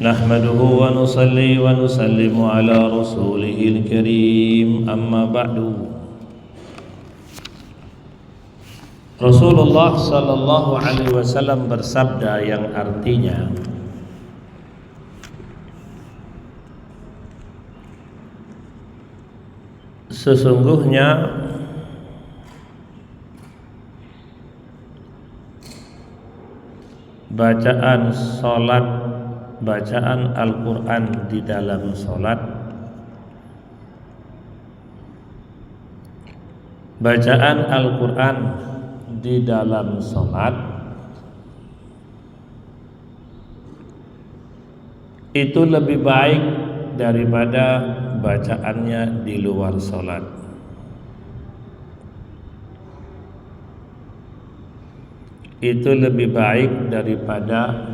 نحمده ونصلي ونسلم على رسوله الكريم أما بعد. Rasulullah sallallahu alaihi wasallam bersabda yang artinya, sesungguhnya bacaan salat, bacaan Al-Quran di dalam salat, bacaan Al-Quran di dalam salat itu lebih baik daripada bacaannya di luar salat. Itu lebih baik daripada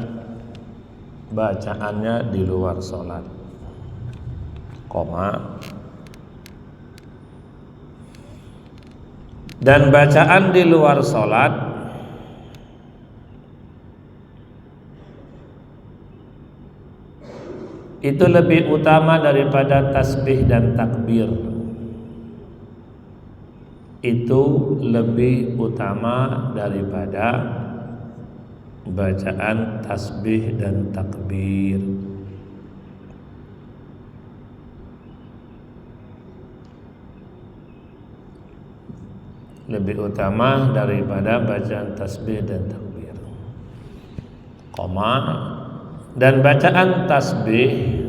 bacaannya di luar sholat, dan bacaan di luar sholat itu lebih utama daripada tasbih dan takbir. Itu lebih utama daripada bacaan tasbih dan takbir. Lebih utama daripada bacaan tasbih dan takbir. Dan bacaan tasbih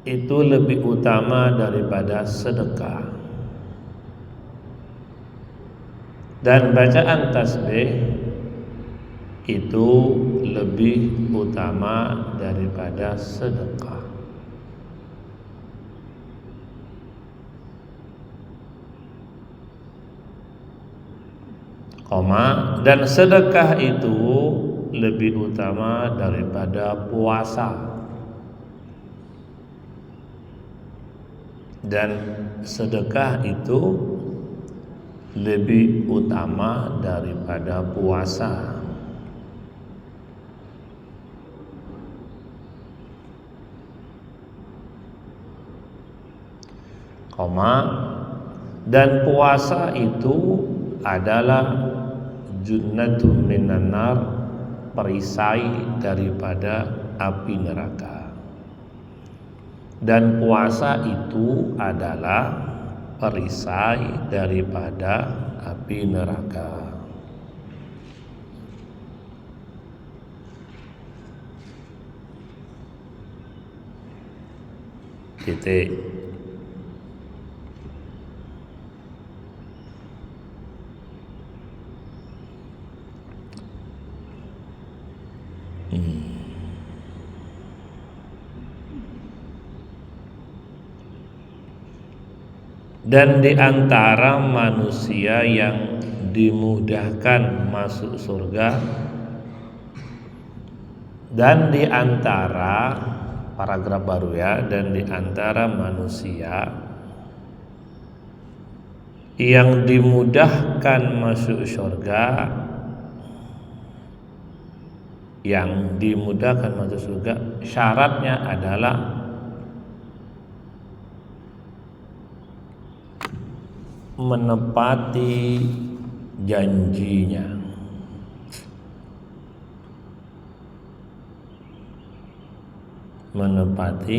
itu lebih utama daripada sedekah. Dan bacaan tasbih itu lebih utama daripada sedekah. Dan sedekah itu lebih utama daripada puasa. Dan sedekah itu lebih utama daripada puasa. Dan puasa itu adalah junnatun minan nar, perisai daripada api neraka. Dan puasa itu adalah perisai daripada api neraka. Titik. Dan di antara manusia yang dimudahkan masuk surga, dan di antara paragraf baru ya, dan di antara manusia yang dimudahkan masuk surga, yang dimudahkan masuk surga, syaratnya adalah menepati janjinya. Menepati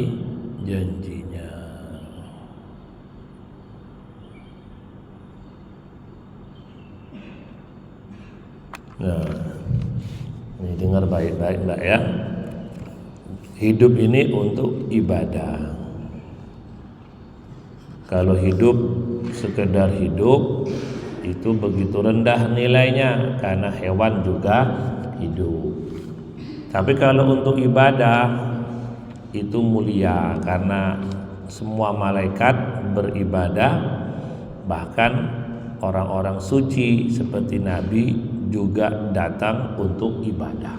janjinya. Nah, ini dengar baik-baik Mbak ya. Hidup ini untuk ibadah. Kalau hidup sekedar hidup itu begitu rendah nilainya, karena hewan juga hidup. Tapi kalau untuk ibadah itu mulia, karena semua malaikat beribadah, bahkan orang-orang suci seperti Nabi juga datang untuk ibadah.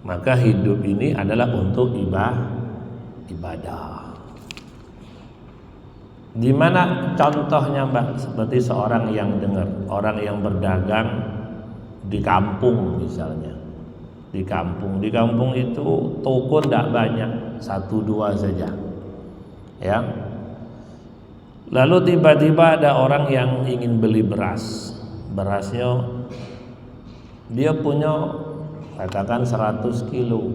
Maka hidup ini adalah untuk ibadah. Gimana contohnya Mbak? Seperti seorang yang dengar, orang yang berdagang di kampung misalnya. Di kampung itu toko tidak banyak, 1-2 saja. Ya. Lalu tiba-tiba ada orang yang ingin beli beras. Berasnya dia punya katakan 100 kilo.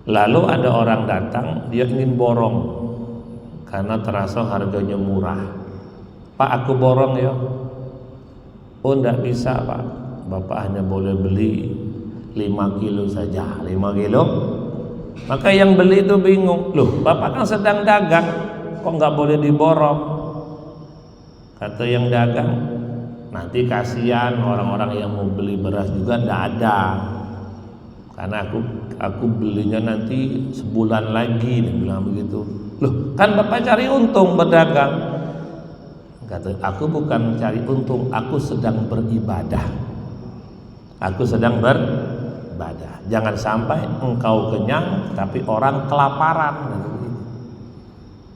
Lalu ada orang datang, dia ingin borong karena terasa harganya murah. Pak, aku borong ya. Oh, enggak bisa Pak, Bapak hanya boleh beli 5 kilo saja. 5 kilo. Maka yang beli itu bingung, loh Bapak kan sedang dagang, kok nggak boleh diborong? Kata yang dagang, nanti kasihan orang-orang yang mau beli beras juga nggak ada, karena aku belinya nanti sebulan lagi. Dia bilang begitu. Loh kan Bapak cari untung berdagang. Kata, aku bukan cari untung, aku sedang beribadah. Aku sedang beribadah. Jangan sampai engkau kenyang tapi orang kelaparan.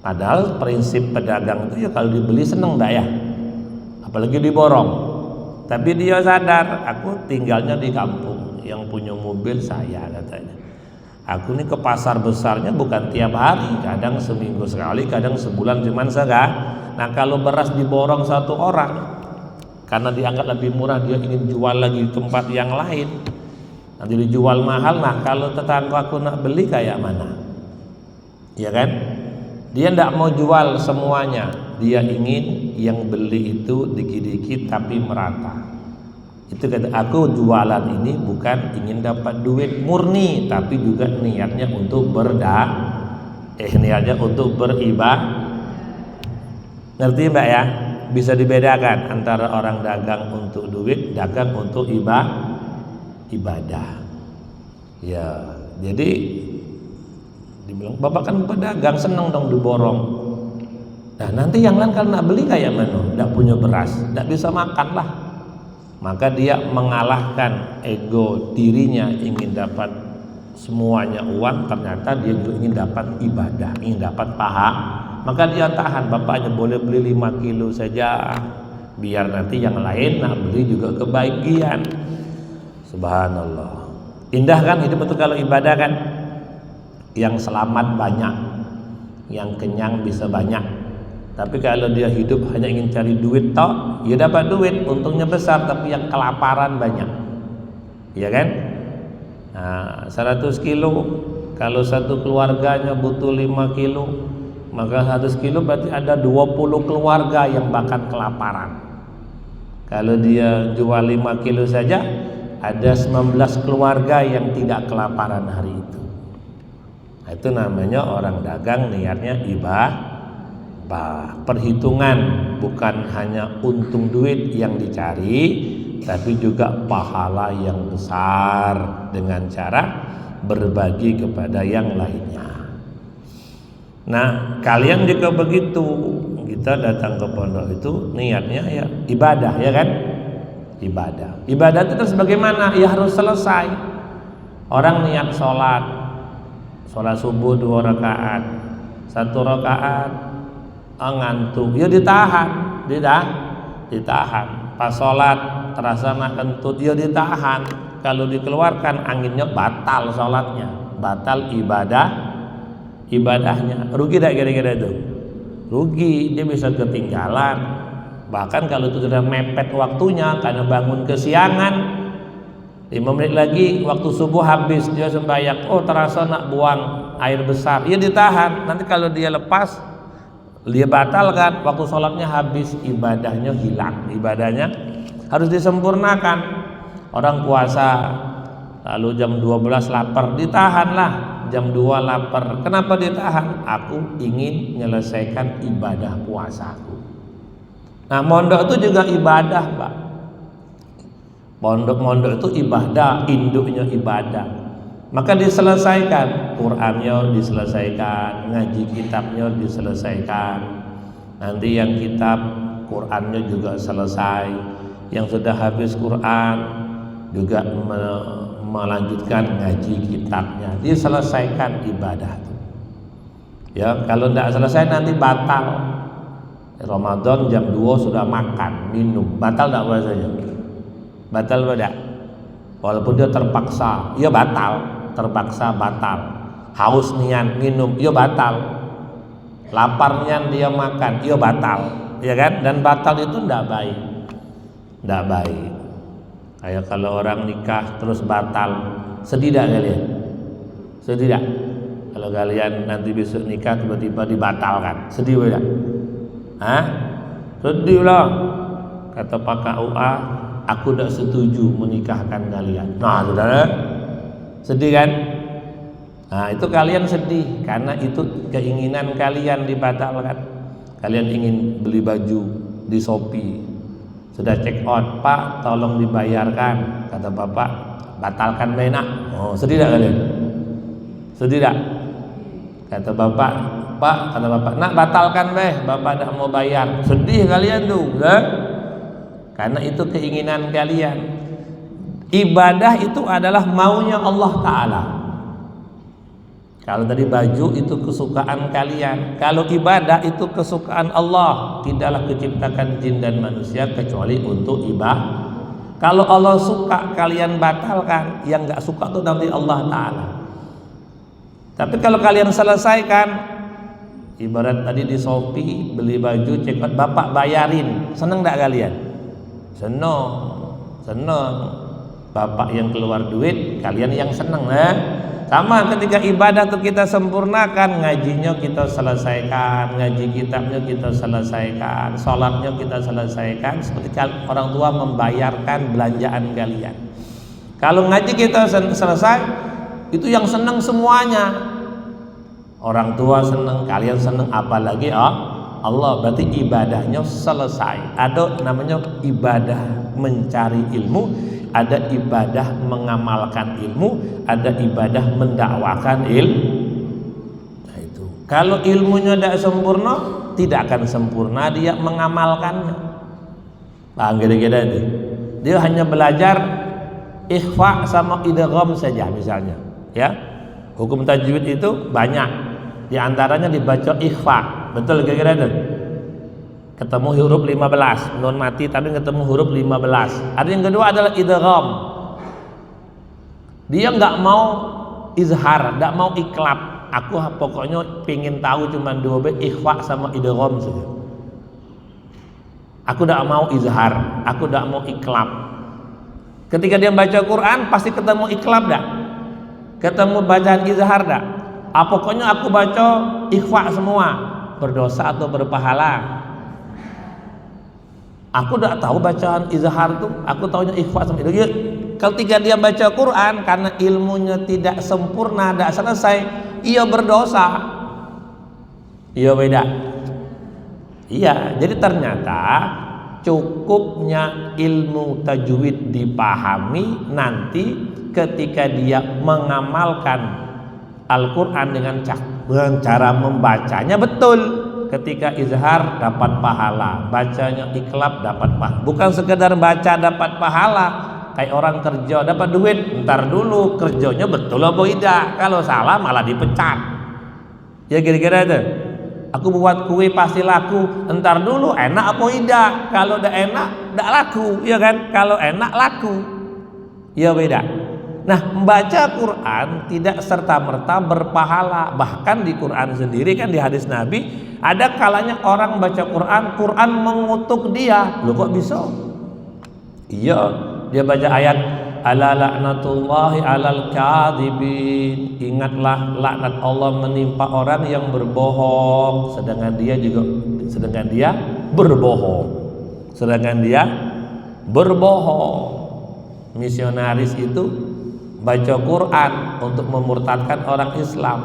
Padahal prinsip pedagang itu ya kalau dibeli seneng dah ya, apalagi diborong. Tapi dia sadar, aku tinggalnya di kampung, yang punya mobil saya katanya. Aku ini ke pasar besarnya bukan tiap hari, kadang seminggu sekali, kadang sebulan cuman sekali. Nah kalau beras diborong satu orang, karena dianggap lebih murah, dia ingin jual lagi di tempat yang lain, nanti dijual mahal. Nah kalau tetangga aku nak beli kayak mana? Ya kan? Dia tidak mau jual semuanya, dia ingin yang beli itu dikit-dikit tapi merata. Itu kata aku, jualan ini bukan ingin dapat duit murni, tapi juga niatnya untuk niatnya untuk beribadah. Ngerti Mbak ya? Bisa dibedakan antara orang dagang untuk duit, dagang untuk ibadah. Ya, jadi dibilang, Bapak kan pedagang, seneng dong diborong. Nah nanti yang lain kalau nak beli kayak mana? Tidak punya beras, tidak bisa makan lah. Maka dia mengalahkan ego dirinya, ingin dapat semuanya uang, ternyata dia juga ingin dapat ibadah, ingin dapat pahala. Maka dia tahan, Bapak hanya boleh beli 5 kilo saja, biar nanti yang lain nak beli juga kebahagiaan. Subhanallah. Indah kan hidup itu kalau ibadah kan? Yang selamat banyak, yang kenyang bisa banyak. Tapi kalau dia hidup hanya ingin cari duit toh, ya dapat duit, untungnya besar, tapi yang kelaparan banyak. Iya kan? Nah, 100 kilo, kalau satu keluarganya butuh 5 kilo, maka 100 kilo berarti ada 20 keluarga yang bahkan kelaparan. Kalau dia jual 5 kilo saja, ada 19 keluarga yang tidak kelaparan hari itu. Itu namanya orang dagang niatnya ibadah. Perhitungan, bukan hanya untung duit yang dicari, tapi juga pahala yang besar dengan cara berbagi kepada yang lainnya. Nah kalian juga begitu, kita datang ke pondok itu niatnya ya ibadah, ya kan? Ibadah itu terus bagaimana? Ya harus selesai. Orang niat sholat subuh 2 rakaat, 1 rakaat ngantuk, ya ditahan. Pas sholat terasa nak kentut, ya ditahan. Kalau dikeluarkan anginnya batal sholatnya, batal ibadahnya. Rugi tak kira-kira itu? Rugi, dia bisa ketinggalan. Bahkan kalau itu sudah mepet waktunya karena bangun kesiangan, 5 menit lagi waktu subuh habis, dia sembahyang, oh terasa nak buang air besar, ya ditahan. Nanti kalau dia lepas, dia batalkan, waktu sholatnya habis, ibadahnya hilang. Ibadahnya harus disempurnakan. Orang puasa lalu jam 12 lapar, ditahanlah. Jam 2 lapar, kenapa ditahan? Aku ingin menyelesaikan ibadah puasaku. Nah mondok itu juga ibadah Pak. Mondok itu ibadah, induknya ibadah. Maka diselesaikan, Qur'annya diselesaikan, ngaji kitabnya diselesaikan. Nanti yang kitab Qur'annya juga selesai. Yang sudah habis Qur'an juga melanjutkan ngaji kitabnya. Diselesaikan ibadah itu. Ya, kalau tidak selesai nanti batal. Ramadan jam 2 sudah makan, minum, batal tidak puasanya? Batal tidak? Walaupun dia terpaksa, ya batal. Terpaksa batal. Haus nian minum, ya batal. Laparnya dia makan, ya batal. Ya kan? Dan batal itu tidak baik. Tidak baik. Kayak kalau orang nikah terus batal, sedih tidak kalian? Sedih tidak? Kalau kalian nanti besok nikah tiba-tiba dibatalkan, sedih tidak? Hah? Sedih lah. Kata Pak KUA, aku tidak setuju menikahkan kalian. Nah, saudara, sedih kan? Nah, itu kalian sedih karena itu keinginan kalian dibatalkan. Kalian ingin beli baju di Shopee, sudah check out, Pak, tolong dibayarkan. Kata Bapak, batalkan benak. Oh, sedih tidak kalian? Sedih tidak? Kata Bapak, Pak, kata Bapak, nak batalkan Bapak tidak mau bayar. Sedih kalian tuh, kan? Karena itu keinginan kalian. Ibadah itu adalah maunya Allah Ta'ala. Kalau tadi baju itu kesukaan kalian, kalau ibadah itu kesukaan Allah. Tidaklah diciptakan jin dan manusia kecuali untuk ibadah. Kalau Allah suka kalian batalkan, yang nggak suka itu nanti Allah Ta'ala. Tapi kalau kalian selesaikan, ibarat tadi di Shopee beli baju, cekot, Bapak bayarin, seneng tidak kalian? Seneng, seneng. Bapak yang keluar duit, kalian yang seneng, Sama ketika ibadah itu kita sempurnakan, ngajinya kita selesaikan, ngaji kitabnya kita selesaikan, sholatnya kita selesaikan, seperti orang tua membayarkan belanjaan kalian. Kalau ngaji kita selesai, itu yang senang semuanya. Orang tua senang, kalian senang, apalagi Allah. Berarti ibadahnya selesai. Ada namanya ibadah mencari ilmu, ada ibadah mengamalkan ilmu, ada ibadah mendakwakan ilmu. Nah itu. Kalau ilmunya tidak sempurna, tidak akan sempurna dia mengamalkannya. Paham kira-kira itu? Dia hanya belajar ikhfa sama idgham saja misalnya. Ya, hukum tajwid itu banyak, di antaranya dibaca ikhfa, betul kira-kira itu? Ketemu huruf 15, nun mati tapi ketemu huruf 15. Ada yang kedua adalah idgham. Dia nggak mau izhar, nggak mau iklab. Aku pokoknya pengen tahu cuma dua ikhfa sama idgham saja. Aku nggak mau izhar, aku nggak mau iklab. Ketika dia baca Quran pasti ketemu iklab dah. Ketemu bacaan izhar dah. Pokoknya aku baca ikhfa semua, berdosa atau berpahala. Aku tidak tahu bacaan izhar itu, aku tahunya ikhfa sama itu. Ketika dia baca Quran karena ilmunya tidak sempurna, tidak selesai, ia berdosa. Iya beda. Iya, jadi ternyata cukupnya ilmu tajwid dipahami nanti ketika dia mengamalkan Al-Quran dengan cara membacanya betul. Ketika izhar dapat pahala, bacanya iklab dapat pahala. Bukan sekedar baca dapat pahala, kayak orang kerja dapat duit, ntar dulu kerjanya betul apa tidak. Kalau salah malah dipecat. Ya kira-kira itu. Aku buat kue pasti laku, ntar dulu enak apa tidak. Kalau udah enak tidak laku, ya kan? Kalau enak laku, ya beda. Nah, membaca Quran tidak serta-merta berpahala. Bahkan di Quran sendiri kan di hadis Nabi ada kalanya orang baca Quran, Quran mengutuk dia. Loh kok bisa? Iya, dia baca ayat ala laknatullahi alal kadhibin. Ingatlah laknat Allah menimpa orang yang berbohong, sedangkan dia berbohong. Misionaris itu baca Quran untuk memurtadkan orang Islam.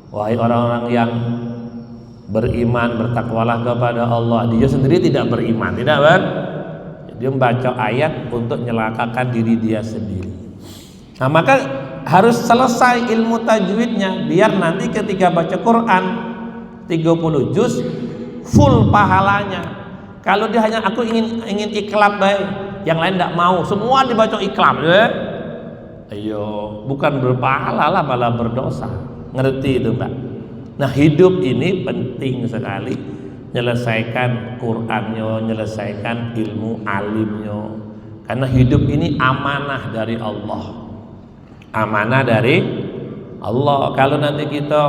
Wahai orang-orang yang beriman, bertakwalah kepada Allah. Dia sendiri tidak beriman, tidak kan? Dia membaca ayat untuk menyelakakan diri dia sendiri. Nah, maka harus selesai ilmu tajwidnya biar nanti ketika baca Quran 30 juz full pahalanya. Kalau dia hanya aku ingin iklab baik, yang lain tidak mau, semua dibaca iklab, Ayo, bukan berpahala lah, malah berdosa. Ngerti itu, Mbak? Nah, hidup ini penting sekali, menyelesaikan Qur'annya, menyelesaikan ilmu alimnya. Karena hidup ini amanah dari Allah. Amanah dari Allah. Kalau nanti kita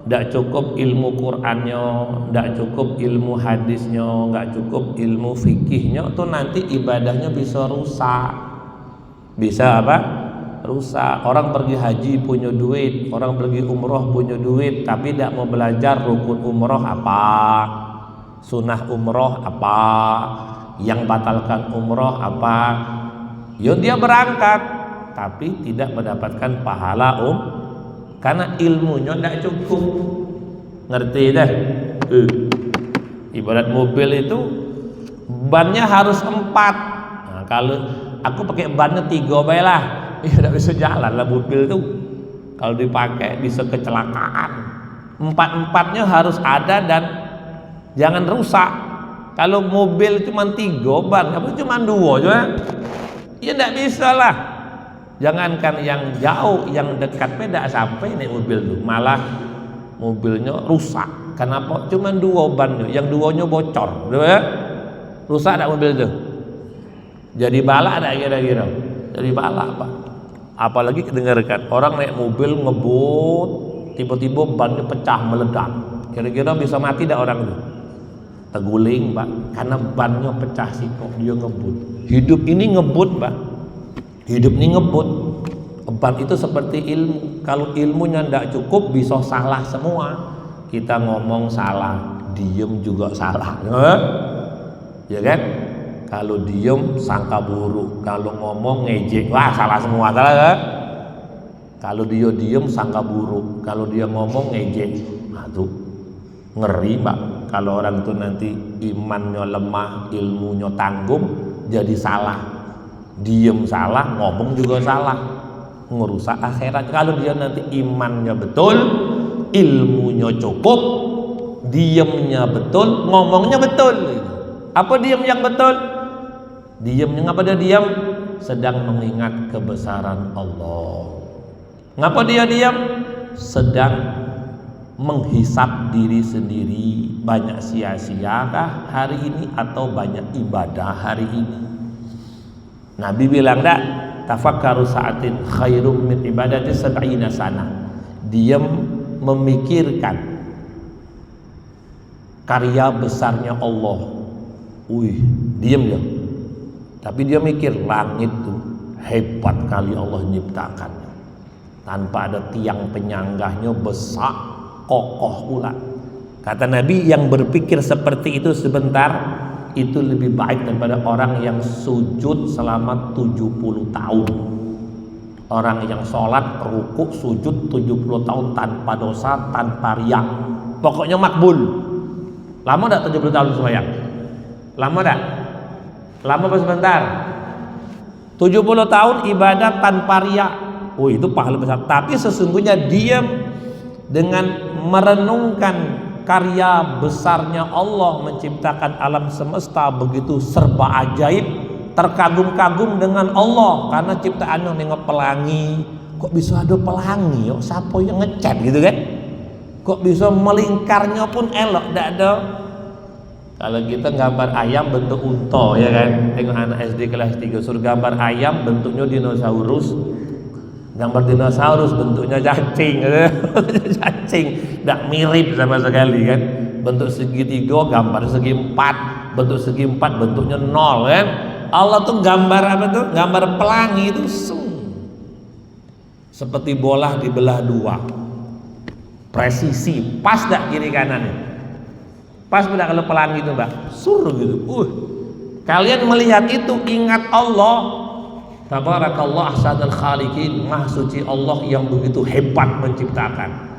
tidak cukup ilmu Qur'annya, tidak cukup ilmu hadisnya, nggak cukup ilmu fikihnya, tuh nanti ibadahnya bisa rusak. Bisa apa? Rusak. Orang pergi haji punya duit, orang pergi umroh punya duit, tapi tidak mau belajar rukun umroh apa, sunnah umroh apa, yang batalkan umroh apa. Ya dia berangkat, tapi tidak mendapatkan pahala karena ilmunya tidak cukup. Ngerti dah? Ibarat mobil itu bannya harus 4. Nah, kalau aku pakai bannya 3 lah, ya tidak bisa jalan lah mobil itu. Kalau dipakai bisa kecelakaan. 4-4-nya harus ada dan jangan rusak. Kalau mobil cuma 3 ban, apa cuma 2 juga? Ya tidak bisa lah. Jangankan yang jauh, yang dekat tidak sampai naik mobil tuh, malah mobilnya rusak. Kenapa? Cuma 2 bannya, yang 2-nya bocor, rusak tak mobil itu? Jadi balak tak kira-kira? Jadi balak Pak. Apalagi dengarkan orang naik mobil ngebut, tiba-tiba bannya pecah meledak. Kira-kira bisa mati tak orang itu? Terguling Pak, karena bannya pecah sih kok dia ngebut. Hidup ini ngebut Pak. Hidup ini ngebut. Ban itu seperti ilmu. Kalau ilmunya tidak cukup bisa salah semua. Kita ngomong salah, diem juga salah, ya kan? Kalau diem sangka buruk, kalau ngomong ngejek, wah salah semua, salah kan? Kalau dia diem sangka buruk, kalau dia ngomong ngejek, nah tuh ngeri Pak. Kalau orang itu nanti imannya lemah, ilmunya tanggung, jadi salah. Diem salah, ngomong juga salah, ngerusak akhirat. Kalau dia nanti imannya betul, ilmunya cukup, diemnya betul, ngomongnya betul. Apa diem yang betul? Diemnya ngapa dia diam? Sedang mengingat kebesaran Allah. Ngapa dia diam? Sedang menghisap diri sendiri. Banyak sia-siakah hari ini atau banyak ibadah hari ini? Nabi bilang dak, tafakkaru sa'atin khairum min ibadati sab'ina sana. Diam memikirkan karya besarnya Allah. Diam dia. Tapi dia mikir langit tuh hebat kali Allah nyiptakannya. Tanpa ada tiang penyanggahnya, besar, kokoh pula. Kata Nabi, yang berpikir seperti itu sebentar itu lebih baik daripada orang yang sujud selama 70 tahun. Orang yang sholat, rukuk, sujud 70 tahun tanpa dosa, tanpa riak. Pokoknya makbul. Lama enggak 70 tahun sembahyang? Lama enggak? Lama apa sebentar? 70 tahun ibadah tanpa riak. Itu pahala besar. Tapi sesungguhnya diam dengan merenungkan karya besarnya Allah menciptakan alam semesta begitu serba ajaib, terkagum-kagum dengan Allah karena ciptaannya. Nengok pelangi, kok bisa ada pelangi? Siapa yang ngecat gitu kan? Kok bisa melingkarnya pun elok, tidak ada. Kalau kita gambar ayam bentuk unta, ya kan? Tengok anak SD kelas 3 suruh gambar ayam bentuknya dinosaurus, gambar dinosaurus bentuknya cacing, cacing, tidak mirip sama sekali kan? Bentuk segitiga gambar segi 4, bentuk segi 4 bentuknya 0 kan? Allah tuh gambar apa tuh? Gambar pelangi itu seperti bola dibelah 2, presisi, pas dak kiri kanannya? Pas benar kalau pelangi itu Mbak, suruh gitu. Kalian melihat itu ingat Allah. Tabarakallah ahsanul khaliqin, maha suci Allah yang begitu hebat menciptakan.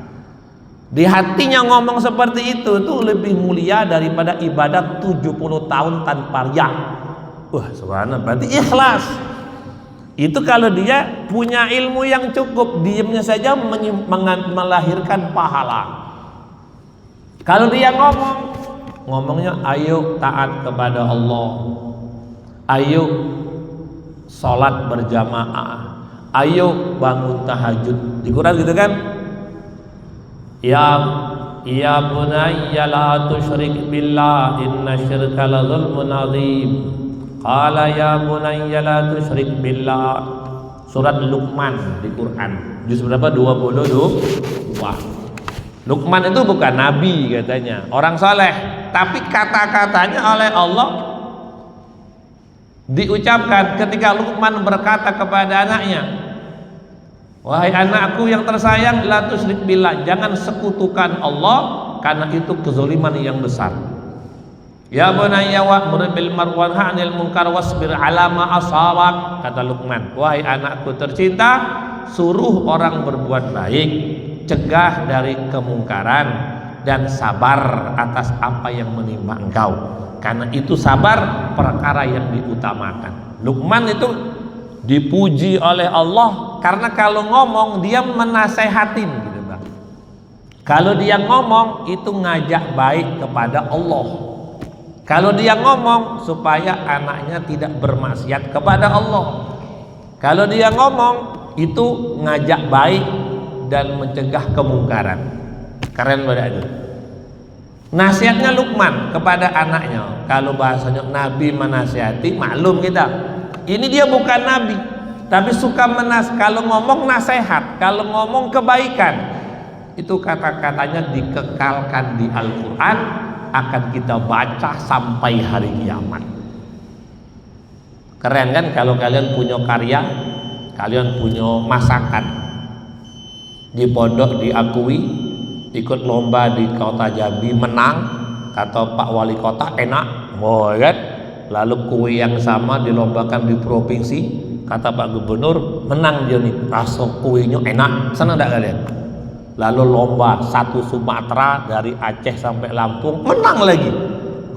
Di hatinya ngomong seperti itu tuh lebih mulia daripada ibadah 70 tahun tanpa riya. Subhanallah, berarti ikhlas. Itu kalau dia punya ilmu yang cukup, diamnya saja melahirkan pahala. Kalau dia ngomongnya ayo taat kepada Allah, ayo sholat berjamaah, ayo bangun tahajud. Di Quran gitu kan? Yang Ya bunayya la tusyrik billah inna syirka la zulmun azim. Qala ya bunayya la tusyrik billah. Surat Luqman di Quran. Juz berapa? 22. Luqman itu bukan nabi katanya, orang soleh, tapi kata-katanya oleh Allah diucapkan ketika Luqman berkata kepada anaknya, wahai anakku yang tersayang, la tusyrik billah, jangan sekutukan Allah karena itu kezaliman yang besar. Ya bunayya wa'mur bil ma'ruf wa nahy 'anil munkar wasbir 'ala ma asabak, kata Luqman, wahai anakku tercinta, suruh orang berbuat baik, cegah dari kemungkaran, dan sabar atas apa yang menimpa engkau, karena itu sabar perkara yang diutamakan. Luqman itu dipuji oleh Allah karena kalau ngomong dia menasehatin gitu, Bang. Kalau dia ngomong itu ngajak baik kepada Allah. Kalau dia ngomong supaya anaknya tidak bermaksiat kepada Allah. Kalau dia ngomong itu ngajak baik dan mencegah kemungkaran. Keren pada itu. Nasihatnya Luqman kepada anaknya. Kalau bahasanya Nabi menasihati, maklum kita. Ini dia bukan nabi, tapi suka kalau ngomong nasihat, kalau ngomong kebaikan, itu kata-katanya dikekalkan di Al-Quran, akan kita baca sampai hari kiamat. Keren kan kalau kalian punya karya, kalian punya masakan, di pondok diakui, ikut lomba di kota Jambi menang, kata Pak Wali Kota enak, kan? Lalu kue yang sama dilombakan di provinsi, kata Pak Gubernur menang dia nih, rasa kuenya enak, senang enggak kalian? Lalu lomba satu Sumatera dari Aceh sampai Lampung, menang lagi.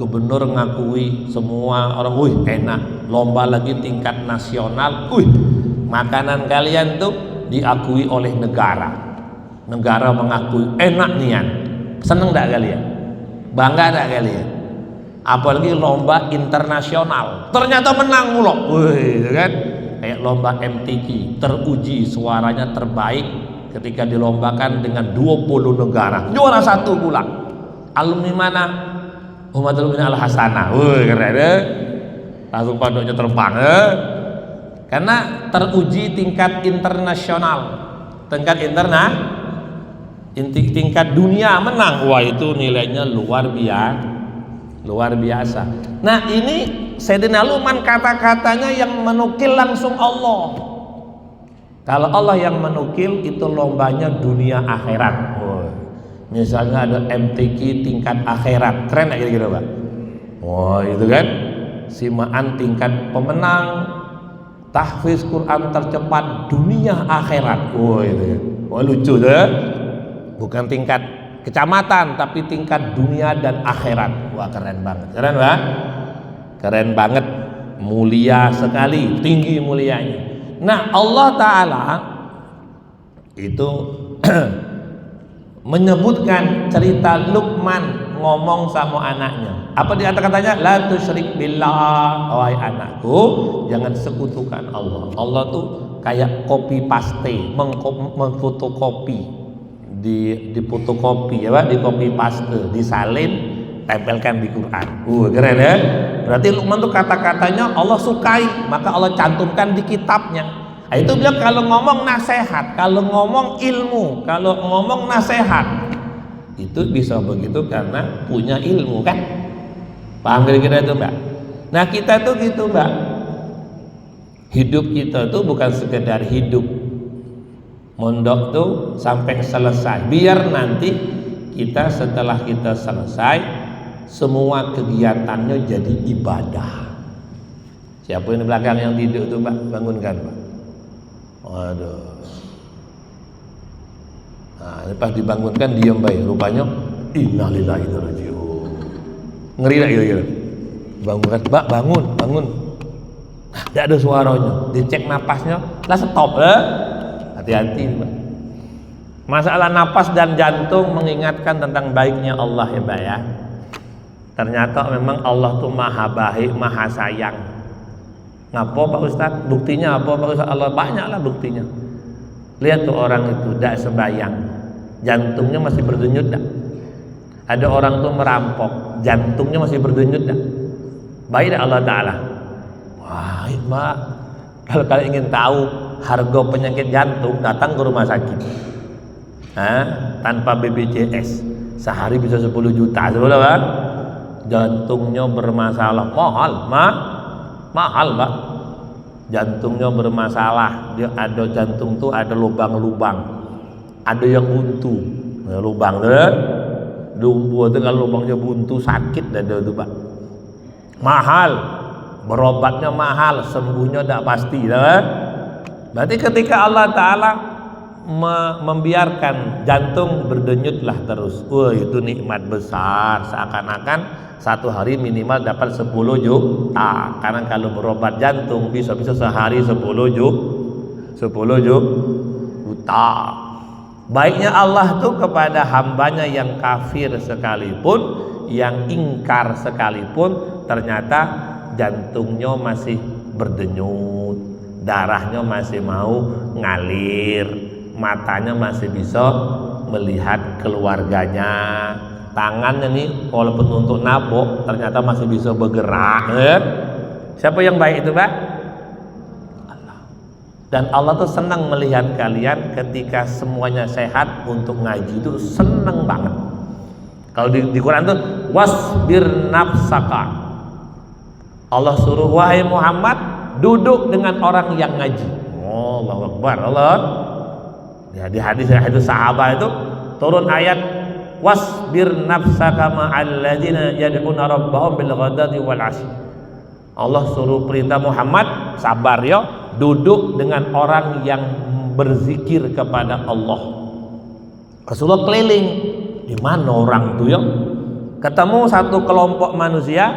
Gubernur ngakui semua orang, wih enak. Lomba lagi tingkat nasional, wih makanan kalian tuh diakui oleh negara. Negara mengakui enak nian. Senang enggak kalian? Bangga enggak kalian? Apalagi lomba internasional, ternyata menang mulu, wih, kan? Kayak lomba MTQ, teruji suaranya terbaik ketika dilombakan dengan 20 negara, juara satu pula. Alumni mana? Umatul bin Al Hasanah, wih keren deh. Langsung pondoknya terbang, karena teruji tingkat internasional, tingkat tingkat dunia menang, wah itu nilainya luar biasa. Nah ini Sayyidina Luqman kata-katanya yang menukil langsung Allah. Kalau Allah yang menukil itu lombanya dunia akhirat. Misalnya ada MTQ tingkat akhirat, keren gak kira-kira Pak? Wah itu kan simaan tingkat pemenang tahfiz Quran tercepat dunia akhirat. Wah itu ya. Wah lucu deh. Bukan tingkat kecamatan tapi tingkat dunia dan akhirat. Wah keren banget, keren Pak? Keren banget, mulia sekali, tinggi mulianya. Nah Allah Ta'ala itu menyebutkan cerita Luqman ngomong sama anaknya. Apa di antara katanya? La tusyrik billah, wahai anakku jangan sekutukan Allah. Allah tuh kayak copy paste, mengfotokopi, di fotokopi ya Pak, di copy paste, disalin, tempelkan di Quran. Keren ya. Berarti Luqman tuh kata-katanya Allah sukai, maka Allah cantumkan di kitabnya. Nah, itu bilang kalau ngomong nasihat, kalau ngomong ilmu, kalau ngomong nasihat, itu bisa begitu karena punya ilmu kan. Paham kira-kira itu Mbak? Nah kita tuh gitu Mbak, hidup kita tuh bukan sekedar hidup, mondok tuh sampai selesai, biar nanti kita setelah kita selesai semua kegiatannya jadi ibadah. Siapa yang di belakang yang tidur tuh Mbak, bangunkan Mbak. Waduh. Nah, pas dibangunkan diam baik, rupanya innalillahi wa inna ilaihi raji'un. Ngeri tak kira-kira? Bangunkan, Mbak, bangun. Nah, tidak ada suaranya, dicek napasnya, lah stop. Hati-hati Mbak. Masalah napas dan jantung mengingatkan tentang baiknya Allah ya Mbak ya. Ternyata memang Allah tuh maha baik, maha sayang. Ngapa Pak Ustadz? Buktinya apa Pak Ustadz? Allah banyaklah buktinya. Lihat tuh orang itu tidak sembahyang, jantungnya masih berdenyut tak? Ada orang tuh merampok, jantungnya masih berdenyut dah. Baik dah Allah Ta'ala. Wah, Mak, kalau kalian ingin tahu harga penyakit jantung, datang ke rumah sakit. Tanpa BPJS sehari bisa 10 juta, sebetulnya Pak. Jantungnya bermasalah, mahal Pak. Jantungnya bermasalah, dia ada jantung tuh ada lubang-lubang, ada yang buntu, lubang tuh. Lumpuh itu kalau lubangnya buntu sakit dada itu Pak. Mahal, berobatnya mahal, sembuhnya tidak pasti, kan? Berarti ketika Allah Ta'ala membiarkan jantung berdenyutlah terus, wah itu nikmat besar, seakan-akan satu hari minimal dapat 10 juta. Karena kalau berobat jantung bisa-bisa sehari 10 juta. Baiknya Allah tuh kepada hambanya yang kafir sekalipun, yang ingkar sekalipun, ternyata jantungnya masih berdenyut, darahnya masih mau ngalir, matanya masih bisa melihat keluarganya, tangannya nih walaupun untuk nabok ternyata masih bisa bergerak. Siapa yang baik itu Pak? Dan Allah tuh senang melihat kalian ketika semuanya sehat untuk ngaji, itu senang banget. Kalau di Quran tuh wasbir nafsaka, Allah suruh wahai Muhammad duduk dengan orang yang ngaji. Oh, Allahu Akbar. Allah ya, di hadis sahabat itu turun ayat wasbir nafsaka ma'al ladzina yad'una rabbahum bil ghadati wal 'ashyi. Allah suruh perintah Muhammad sabar ya, duduk dengan orang yang berzikir kepada Allah. Rasulullah keliling, di mana orang tuh ya? Ketemu satu kelompok manusia,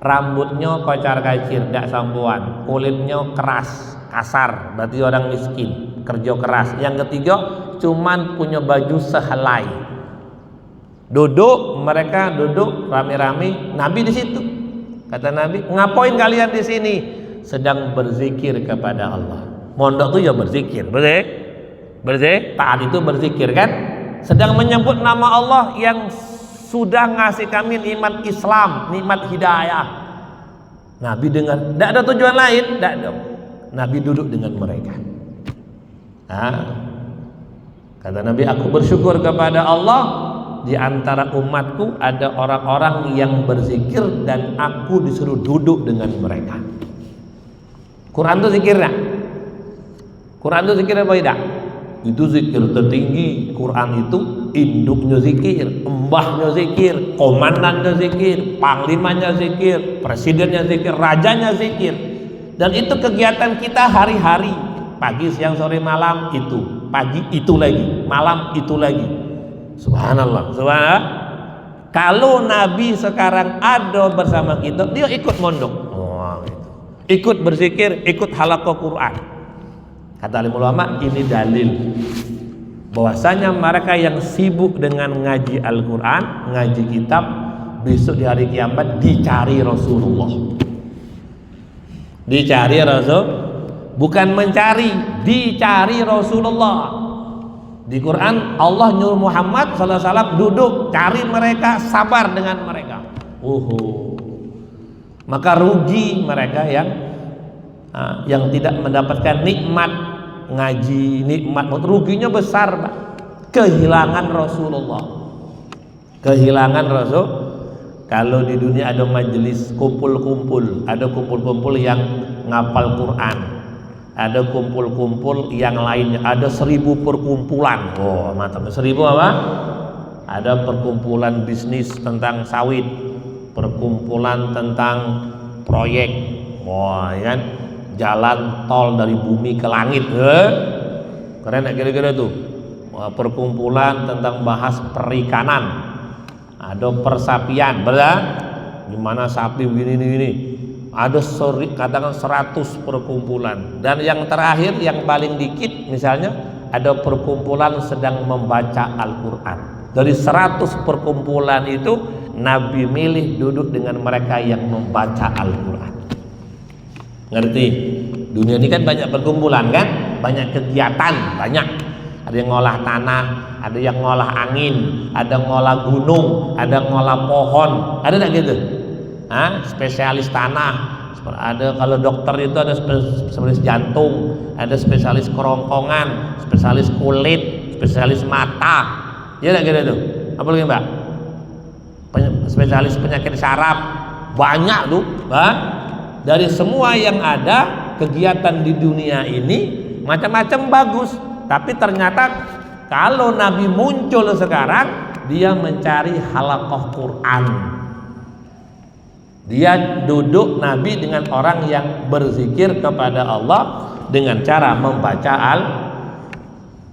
rambutnya kocar-kacir, tidak sampuan, kulitnya keras, kasar, berarti orang miskin, kerja keras. Yang ketiga, cuman punya baju sehelai. Mereka duduk rame-rame, Nabi di situ. Kata Nabi, ngapain kalian di sini? Sedang berzikir kepada Allah. Mondok itu ya berzikir, berzikir, taat itu berzikir kan? Sedang menyebut nama Allah yang sudah ngasih kami nikmat Islam, nikmat hidayah. Nabi dengar, tidak ada tujuan lain, tidak ada. Nabi duduk dengan mereka. Kata Nabi, aku bersyukur kepada Allah. Di antara umatku ada orang-orang yang berzikir dan aku disuruh duduk dengan mereka. Quran itu zikir enggak? Quran itu zikir apa tidak? Itu zikir tertinggi. Quran itu induknya zikir, embahnya zikir, komandannya zikir, panglimanya zikir, presidennya zikir, rajanya zikir. Dan itu kegiatan kita hari-hari, pagi, siang, sore, malam itu. Pagi itu lagi, malam itu lagi. Subhanallah, subhanallah. Kalau Nabi sekarang ada bersama kita, dia ikut mondok, ikut berzikir, ikut halaqah Quran. Kata alim ulama, ini dalil bahwasanya mereka yang sibuk dengan ngaji Al-Quran, ngaji kitab, besok di hari kiamat dicari Rasulullah. Dicari Rasul, bukan mencari, dicari Rasulullah. Di Quran Allah nyuruh Muhammad SAW duduk, cari mereka, sabar dengan mereka. Maka rugi mereka yang tidak mendapatkan nikmat ngaji, nikmat, ruginya besar Pak. Kehilangan Rasulullah, kehilangan Rasul. Kalau di dunia ada majelis kumpul-kumpul, ada kumpul-kumpul yang ngapal Quran, ada kumpul-kumpul yang lainnya, ada 1000 perkumpulan. Mantap. 1000 apa? Ada perkumpulan bisnis tentang sawit, perkumpulan tentang proyek, ya kan? Jalan tol dari bumi ke langit, keren ya kira-kira tuh. Perkumpulan tentang bahas perikanan, ada persapian, benar? Gimana sapi begini. Ada katakan 100 perkumpulan. Dan yang terakhir yang paling dikit misalnya ada perkumpulan sedang membaca Al-Quran. Dari 100 perkumpulan itu Nabi milih duduk dengan mereka yang membaca Al-Quran. Ngerti? Dunia ini kan banyak perkumpulan kan, banyak kegiatan, banyak. ada yang ngolah tanah, ada yang ngolah angin, ada ngolah gunung, ada ngolah pohon, ada enggak gitu? Spesialis tanah. Ada kalau dokter itu ada spesialis jantung, ada spesialis kerongkongan, spesialis kulit, spesialis mata. Ya enggak gitu tuh? Apa lagi, Mbak? Spesialis penyakit saraf. Banyak tuh, dari semua yang ada kegiatan di dunia ini macam-macam bagus, tapi ternyata kalau Nabi muncul sekarang dia mencari halaqah Quran. Dia duduk Nabi dengan orang yang berzikir kepada Allah dengan cara membaca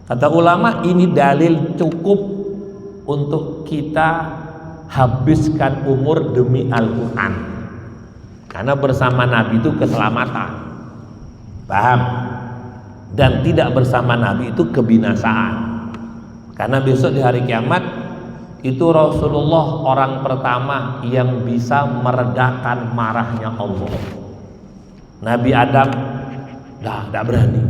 kata ulama ini dalil cukup untuk kita habiskan umur demi Al-Quran, karena bersama Nabi itu keselamatan, paham? Dan tidak bersama Nabi itu kebinasaan, karena besok di hari kiamat itu Rasulullah orang pertama yang bisa meredakan marahnya Allah. Nabi Adam tidak berani.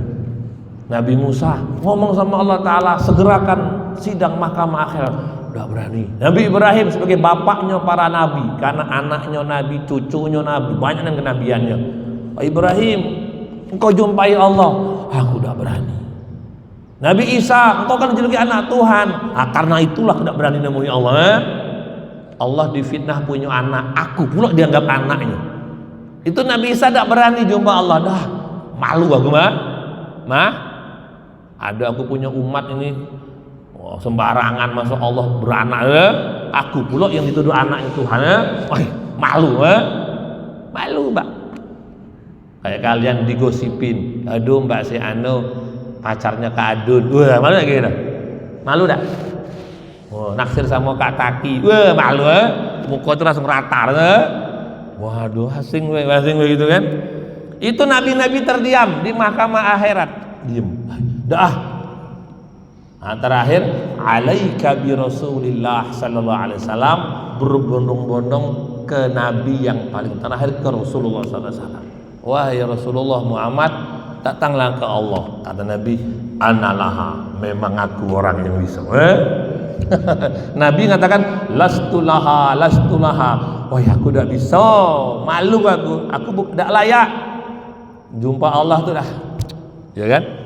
Nabi Musa ngomong sama Allah Ta'ala, segerakan sidang mahkamah akhirat, tidak berani. Nabi Ibrahim sebagai bapaknya para nabi, karena anaknya nabi, cucunya nabi, banyak yang kenabiannya. Ibrahim, engkau jumpai Allah, aku tidak berani. Nabi Isa, engkau kan dijuluki anak Tuhan, karena itulah tidak berani nemui Allah. Allah difitnah punya anak, aku pula dianggap anaknya. Itu Nabi Isa tidak berani jumpa Allah, dah malu aku mah. Ada aku punya umat ini sembarangan masuk Allah beranak, aku pula yang dituduh anak Tuhan, malu, malu, Mbak. Kayak kalian digosipin, aduh Mbak si Anu pacarnya Kak Adun, malu gak gitu? Malu dah? Naksir sama Kak Taki, malu, muka itu langsung rata, waduh, asing gitu kan? Itu nabi-nabi terdiam di mahkamah akhirat, diam. Terakhir, alaika bi Rasulillah sallallahu alaihi wasallam, berbondong-bondong ke nabi yang paling terakhir, ke Rasulullah sallallahu alaihi wasallam. Wahai Rasulullah Muhammad, datanglah ke Allah. Kata Nabi, analaha, memang aku orang yang bisa. Nabi mengatakan, lastulaha. Wah, aku tidak bisa, malu aku tidak layak jumpa Allah tuh dah, ya kan?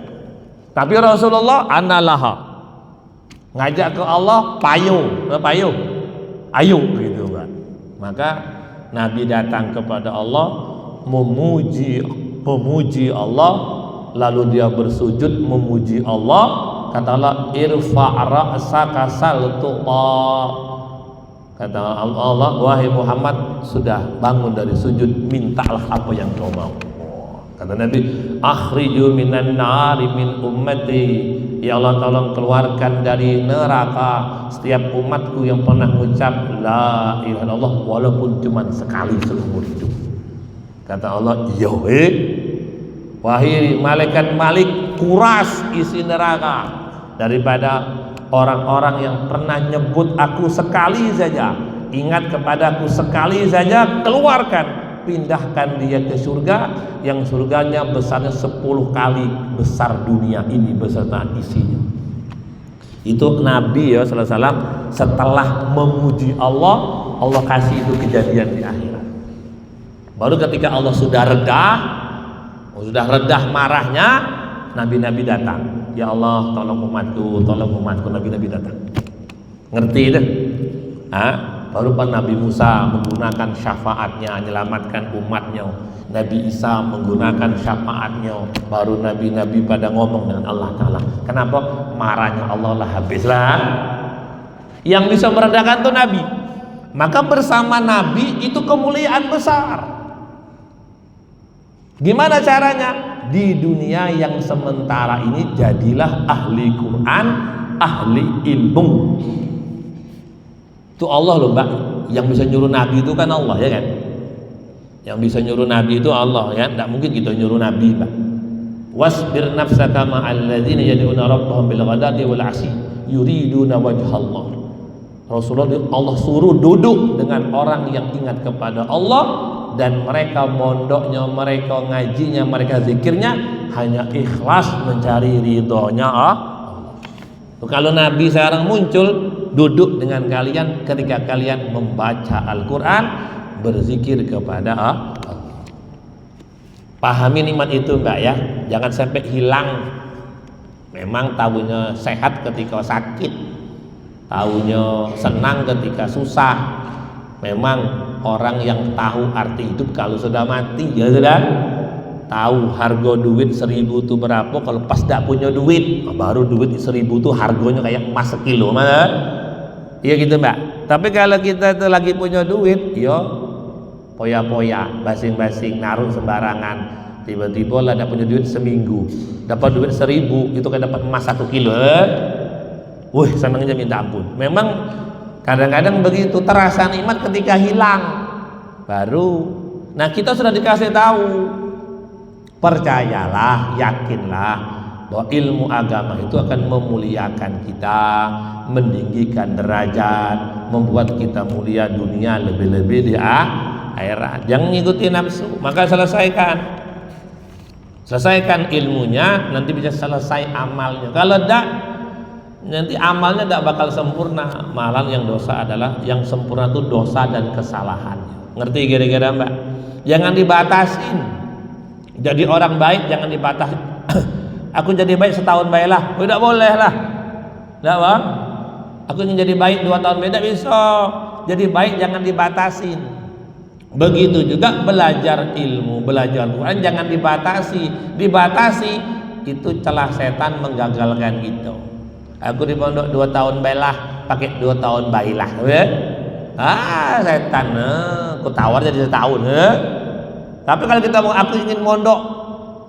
Tapi Rasulullah analaha, ngajak ke Allah, ayo gitu kan. Maka Nabi datang kepada Allah, memuji Allah, lalu dia bersujud memuji Allah. Kata Allah, irfa' ra'saka sal tuqa. Kata Allah, wahai Muhammad, sudah bangun dari sujud, mintalah apa yang kau mau. Kata Nabi, akhriju minan nari min ummati, ya Allah tolong keluarkan dari neraka setiap umatku yang pernah mengucap la ilaha illallah walaupun cuma sekali seumur hidup. Kata Allah, iya wahai malaikat Malik, kuras isi neraka daripada orang-orang yang pernah nyebut aku sekali saja, ingat kepadaku sekali saja, keluarkan, pindahkan dia ke surga yang surganya besarnya 10 kali besar dunia ini beserta isinya. Itu Nabi ya sallallahu alaihi wasallam setelah memuji Allah, Allah kasih itu kejadian di akhirat. Baru ketika Allah sudah redah marahnya, nabi-nabi datang. Ya Allah, tolong umatku, nabi-nabi datang. Ngerti itu? Baru Nabi Musa menggunakan syafaatnya menyelamatkan umatnya, Nabi Isa menggunakan syafaatnya, baru nabi-nabi pada ngomong dengan Allah Ta'ala. Kenapa? Marahnya Allah lah habislah. Yang bisa meredakan itu Nabi. Maka bersama Nabi itu kemuliaan besar. Gimana caranya? Di dunia yang sementara ini jadilah ahli Quran, ahli ilmu. Itu Allah loh Mbak, yang bisa nyuruh Nabi itu kan Allah, ya kan? Yang bisa nyuruh Nabi itu Allah, ya. Tidak mungkin kita nyuruh Nabi, Mbak. Wasbir nafsaka ma'al ladzina yad'una rabbahum bil ghadati wal 'ashi yuriduna wajhallah. Rasulullah Allah suruh duduk dengan orang yang ingat kepada Allah, dan mereka mondoknya, mereka ngajinya, mereka zikirnya hanya ikhlas mencari ridhonya Allah. Kalau Nabi sekarang muncul, duduk dengan kalian ketika kalian membaca Al-Quran, berzikir kepada Allah. Pahami nikmat itu Mbak ya, jangan sampai hilang. Memang tahunya sehat ketika sakit, tahunya senang ketika susah. Memang orang yang tahu arti hidup kalau sudah mati, ya sudah tahu harga duit 1000 itu berapa. Kalau pas tidak punya duit, baru duit 1000 itu harganya kayak emas sekilo, mana? Iya gitu Mbak. Tapi kalau kita itu lagi punya duit, yo poya-poya, basing-basing, naruh sembarangan. Tiba-tiba lah tidak punya duit seminggu, dapat duit 1000, itu kan dapat emas 1 kilo. Wih, senangnya minta ampun. Memang kadang-kadang begitu, terasa nikmat ketika hilang. Baru, nah kita sudah dikasih tahu, percayalah, yakinlah bahwa ilmu agama itu akan memuliakan kita, meninggikan derajat, membuat kita mulia dunia, lebih-lebih di akhirat. Jangan ngikuti nafsu, maka selesaikan ilmunya, nanti bisa selesai amalnya. Kalau tidak, nanti amalnya tidak bakal sempurna. Malah yang dosa adalah, yang sempurna itu dosa dan kesalahannya. Ngerti kira-kira Mbak? Jangan dibatasin. Jadi orang baik jangan dibatasi. Aku jadi baik setahun baiklah, tidak boleh lah. Tidak Bang? Aku ingin jadi baik 2 tahun beda bisa. Jadi baik jangan dibatasin. Begitu juga belajar ilmu, belajar Quran jangan dibatasi. Dibatasi itu celah setan menggagalkan kita. Aku di pondok 2 tahun baiklah, pakai 2 tahun baiklah. Setan, aku tawar jadi setahun. Tapi kalau kita mau, aku ingin mondok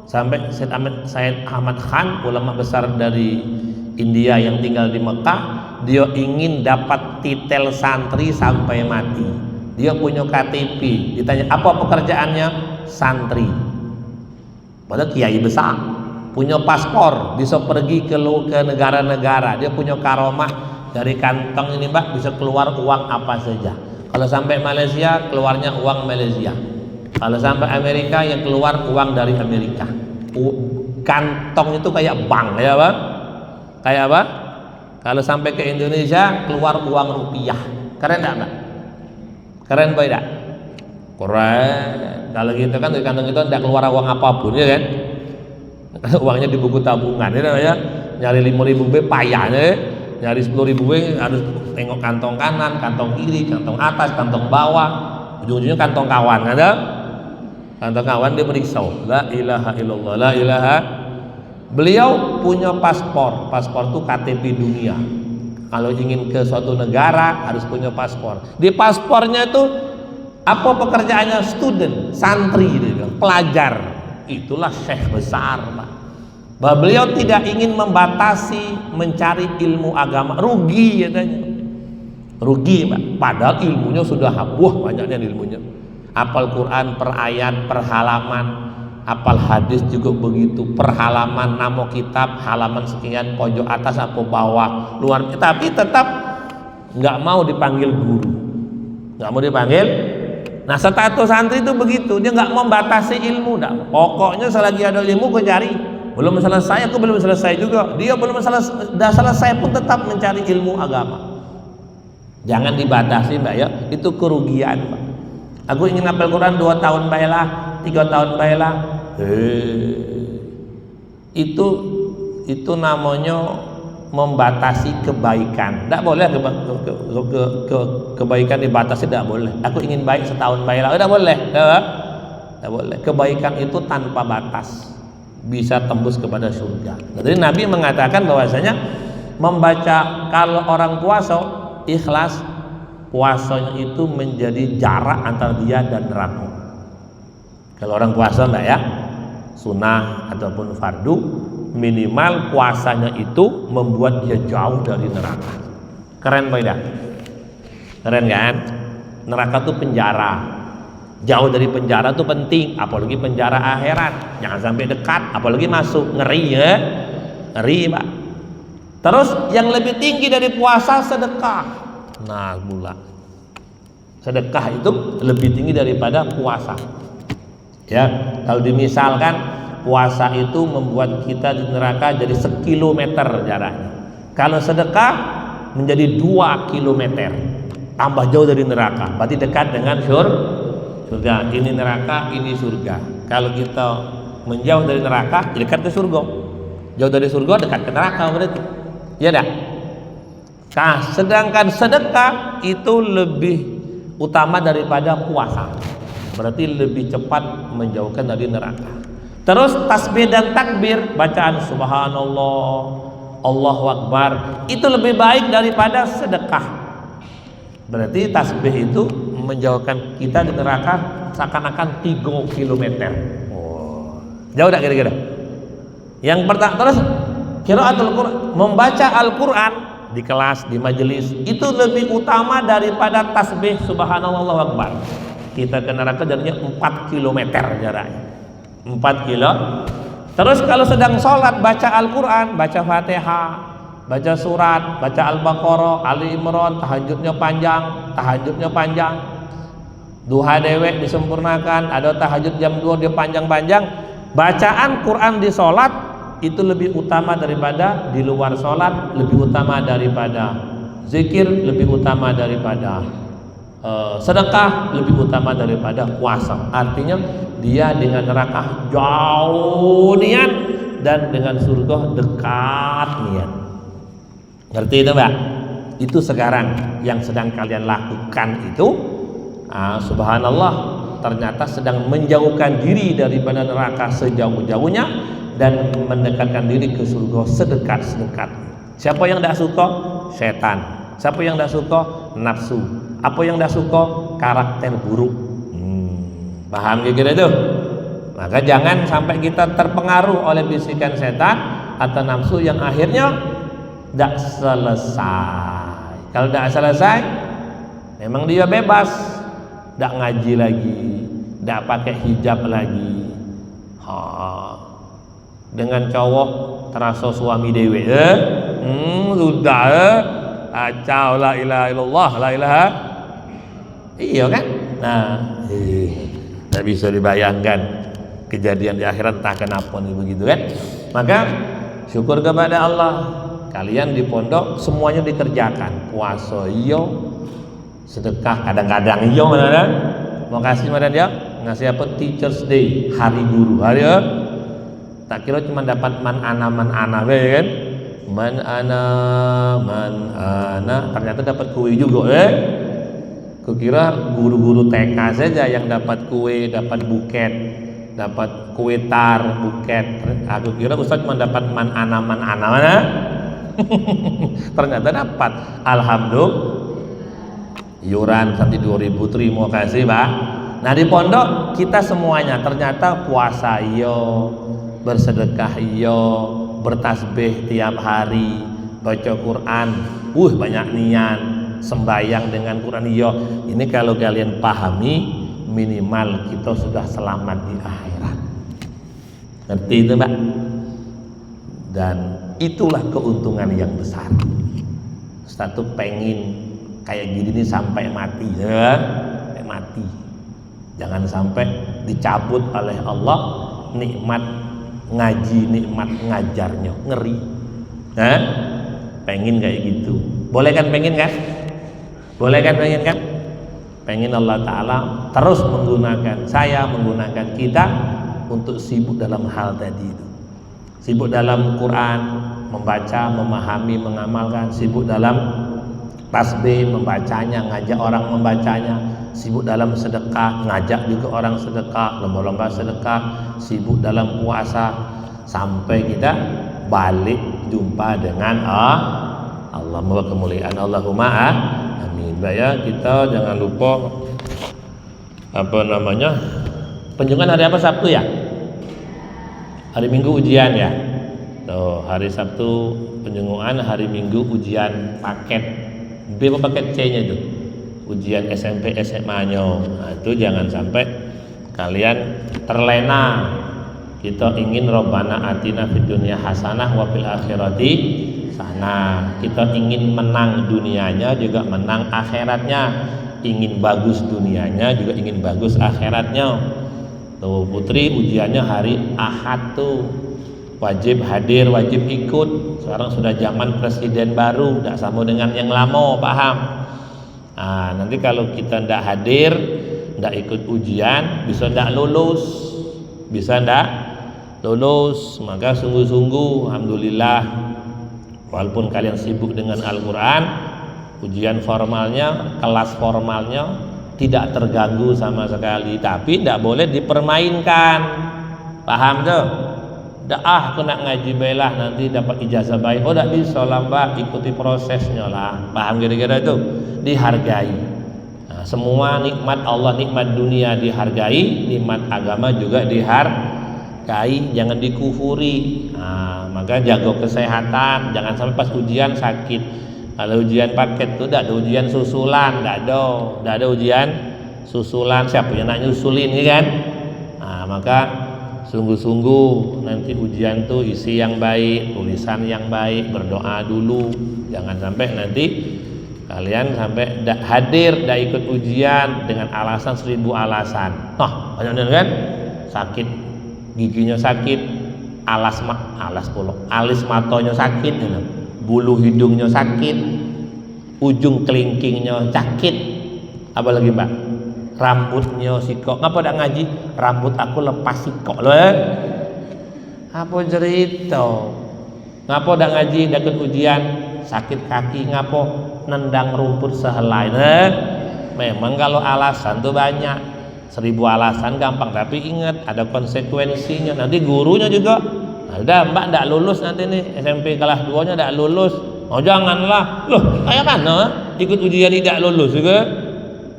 sampai Said Ahmad Khan, ulama besar dari India yang tinggal di Mekah, dia ingin dapat titel santri sampai mati. Dia punya KTP, ditanya apa pekerjaannya? Santri. Padahal kiai besar, punya paspor, bisa pergi ke negara-negara. Dia punya karomah, dari kantong ini Mbak bisa keluar uang apa saja. Kalau sampai Malaysia, keluarnya uang Malaysia. Kalau sampai Amerika, yang keluar uang dari Amerika. Kantong itu kayak bank, ya Bang? Kayak apa? Kalau sampai ke Indonesia, keluar uang rupiah. Keren enggak Mbak? Keren Pak tidak? Keren. Kalau gitu kan dari kantong itu tidak keluar uang apapun, ya kan? Uangnya di buku tabungan, ya. Nyari 5.000 B payahnya, nyari 10.000 B harus tengok kantong kanan, kantong kiri, kantong atas, kantong bawah, ujung-ujungnya kantong kawan, ada? Kantong kawan dia periksa. La ilaha illallah, la ilaha. Beliau punya paspor itu KTP dunia. Kalau ingin ke suatu negara harus punya paspor. Di paspornya itu apa pekerjaannya? Student, santri, pelajar. Itulah syekh besar Pak. Bahwa beliau tidak ingin membatasi mencari ilmu agama. Rugi katanya. Rugi Pak. Padahal ilmunya sudah banyaknya ilmunya. Apal Quran per ayat, per halaman. Apal hadis juga begitu, per halaman, nama kitab, halaman sekian, pojok atas atau bawah, luar. Tapi tetap nggak mau dipanggil guru, nggak mau dipanggil. Nah status santri itu begitu, dia nggak membatasi ilmu, pokoknya selagi ada ilmu gue cari. Belum selesai, aku belum selesai juga. Dia belum selesai, dah selesai pun tetap mencari ilmu agama. Jangan dibatasi Mbak ya, itu kerugian Pak. Aku ingin hafal Quran 2 tahun baiklah, 3 tahun baiklah. Itu namanya membatasi kebaikan. Tidak boleh kebaikan dibatasi, tidak boleh. Aku ingin baik setahun baiklah, tidak boleh. Tidak boleh. Kebaikan itu tanpa batas, bisa tembus kepada surga. Jadi Nabi mengatakan bahwasanya membaca, kalau orang puasa ikhlas, puasanya itu menjadi jarak antara dia dan neraka. Kalau orang puasa enggak ya, sunnah ataupun fardu, minimal puasanya itu membuat dia jauh dari neraka. Keren Pak Ida? Keren kan? Neraka itu penjara. Jauh dari penjara itu penting, apalagi penjara akhirat. Jangan sampai dekat, apalagi masuk, ngeri ya. Ngeri Pak. Terus yang lebih tinggi dari puasa sedekah. Nah mula sedekah itu lebih tinggi daripada puasa. Ya, kalau dimisalkan puasa itu membuat kita di neraka jadi 1 kilometer jaraknya. Kalau sedekah menjadi 2 kilometer, tambah jauh dari neraka, berarti dekat dengan surga. Ini neraka, ini surga. Kalau kita menjauh dari neraka, dekat ke surga. Jauh dari surga, dekat ke neraka berarti. Ya dah. Nah, sedangkan sedekah itu lebih utama daripada puasa. Berarti lebih cepat menjauhkan dari neraka. Terus tasbih dan takbir, bacaan subhanallah, Allahu Akbar, itu lebih baik daripada sedekah. Berarti tasbih itu menjauhkan kita dari neraka seakan-akan 3 kilometer. Oh, jauh tak kira-kira? Yang pertama, terus qiraatul Quran, membaca Al-Quran di kelas, di majelis, itu lebih utama daripada tasbih subhanallah Allahu Akbar. Kita ke neraka jaraknya 4 kilometer jaraknya. 4 kilo. Terus kalau sedang sholat, baca Al-Quran, baca Fatihah, baca surat, baca Al-Baqarah, Ali Imran, tahajudnya panjang, duha dewek disempurnakan, ada tahajud jam 2 dia panjang-panjang. Bacaan Quran di sholat itu lebih utama daripada di luar sholat, lebih utama daripada zikir, lebih utama daripada sedekah, lebih utama daripada puasa. Artinya dia dengan neraka jauh niat dan dengan surga dekat niat. Ngerti itu Mbak? Itu sekarang yang sedang kalian lakukan itu, subhanallah, ternyata sedang menjauhkan diri daripada neraka sejauh-jauhnya dan mendekatkan diri ke surga sedekat-dekat. Siapa yang tidak suka? Setan. Siapa yang tidak suka? Nafsu. Apa yang tidak suka? Karakter buruk. Paham kira-kira itu? Maka jangan sampai kita terpengaruh oleh bisikan setan atau nafsu yang akhirnya tidak selesai. Kalau tidak selesai, memang dia bebas, tidak ngaji lagi, tidak pakai hijab lagi. Dengan cowok terasa suami dewe, sudah, acau la ilaha illallah, la ilaha. Iya kan? Nah, tidak bisa dibayangkan kejadian di akhirat, entah kenapa nih begitu kan. Maka syukur kepada Allah, kalian di pondok semuanya dikerjakan. Puasa iyo, sedekah kadang-kadang iyo, mana? Mau kasih mana dia? Ngasih apa? Teachers Day, hari guru, hari ya. Tak kira cuma dapat man ana kan? Man ana, ternyata dapat kue juga Kukira guru-guru TK saja yang dapat kue, dapat buket, dapat kue tar, buket. Aku kira Ustaz cuma dapat man ana mana? Ternyata dapat. Alhamdulillah. Iuran sampai 2.000, terima kasih Pak. Nah di pondok kita semuanya ternyata puasa iyo, bersedekah iyo, bertasbih tiap hari, baca Quran, banyak niat, sembahyang dengan Quran iyo. Ini kalau kalian pahami, minimal kita sudah selamat di akhirat. Ngerti itu Mbak? Dan itulah keuntungan yang besar. Ustaz tuh pengen kayak gini nih sampai mati, sampai mati. Jangan sampai dicabut oleh Allah nikmat ngaji, nikmat ngajarnya, ngeri. Pengen kayak gitu. Boleh kan pengen kan? Boleh kan pengen kan? Pengen Allah Ta'ala terus menggunakan saya, menggunakan kita untuk sibuk dalam hal tadi itu. Sibuk dalam Quran, membaca, memahami, mengamalkan. Sibuk dalam tasbih, membacanya, ngajak orang membacanya. Sibuk dalam sedekah, ngajak juga orang sedekah, lomba-lomba sedekah. Sibuk dalam puasa, sampai kita balik jumpa dengan Allah. Mohon kemuliaan Allahumma amin. Ya, kita jangan lupa penjungan hari apa? Sabtu ya? Hari Minggu ujian ya. Tuh, hari Sabtu penjungan, hari Minggu ujian paket B apa paket C-nya itu? Ujian SMP SMA-nya. Nah, itu jangan sampai kalian terlena. Kita ingin Rabbana atina fid dunya hasanah wa fil akhirati hasanah. Kita ingin menang dunianya juga menang akhiratnya. Ingin bagus dunianya juga ingin bagus akhiratnya. Tuh putri ujiannya hari Ahad tuh. wajib hadir, wajib ikut. Sekarang sudah zaman presiden baru, tidak sama dengan yang lama, paham? Nah, nanti kalau kita tidak hadir, tidak ikut ujian, bisa tidak lulus, maka sungguh-sungguh, alhamdulillah, walaupun kalian sibuk dengan Al-Quran, ujian formalnya, kelas formalnya tidak terganggu sama sekali, tapi tidak boleh dipermainkan, paham tuh? Aku nak ngaji baiklah nanti dapat ijazah baik. Oh, tidak bisa lah mbak, ikuti prosesnya lah, paham kira-kira itu? Dihargai. Nah, semua nikmat Allah, nikmat dunia dihargai, nikmat agama juga dihargai, jangan dikufuri. Nah, maka jaga kesehatan, jangan sampai pas ujian sakit. Kalau ujian paket itu tidak ada ujian susulan, tidak ada ujian susulan. Siapa yang nak nyusulin ini kan? Nah, maka sungguh-sungguh nanti ujian tuh isi yang baik, tulisan yang baik, berdoa dulu, jangan sampai nanti kalian sampai hadir, tidak ikut ujian dengan alasan 1000 alasan. Banyak kan? Sakit giginya sakit, alis matonya sakit, bulu hidungnya sakit, ujung kelingkingnya sakit, apalagi mbak? Rambutnya sikok, ngapa tidak ngaji? Rambut aku lepas sikok loh. Apa cerita? Ngapa tidak ngaji, tidak ikut ujian? Sakit kaki, ngapa? Nendang rumput sehelai. Memang kalau alasan tuh banyak, 1000 alasan gampang, tapi ingat ada konsekuensinya. Nanti gurunya juga, ada mbak tidak lulus nanti nih, SMP kelas 2 nya tidak lulus. Oh janganlah, loh kayak mana? Ikut ujian tidak lulus juga?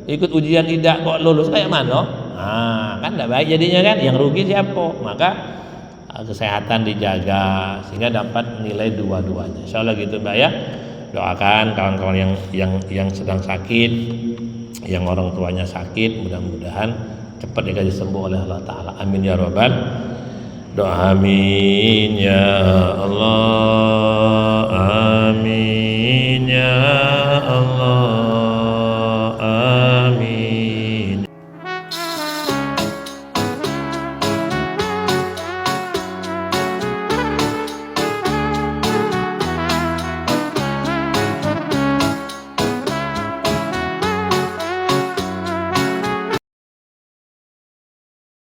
Ikut ujian tidak kok lulus kayak mana? Kan tidak baik jadinya kan, yang rugi siapa? Maka kesehatan dijaga sehingga dapat nilai dua-duanya. Insyaallah gitu mbak ya. Doakan kawan-kawan yang sedang sakit, yang orang tuanya sakit, mudah-mudahan cepat dikasih sembuh oleh Allah Ta'ala. Amin ya rabbal. Doa amin ya Allah.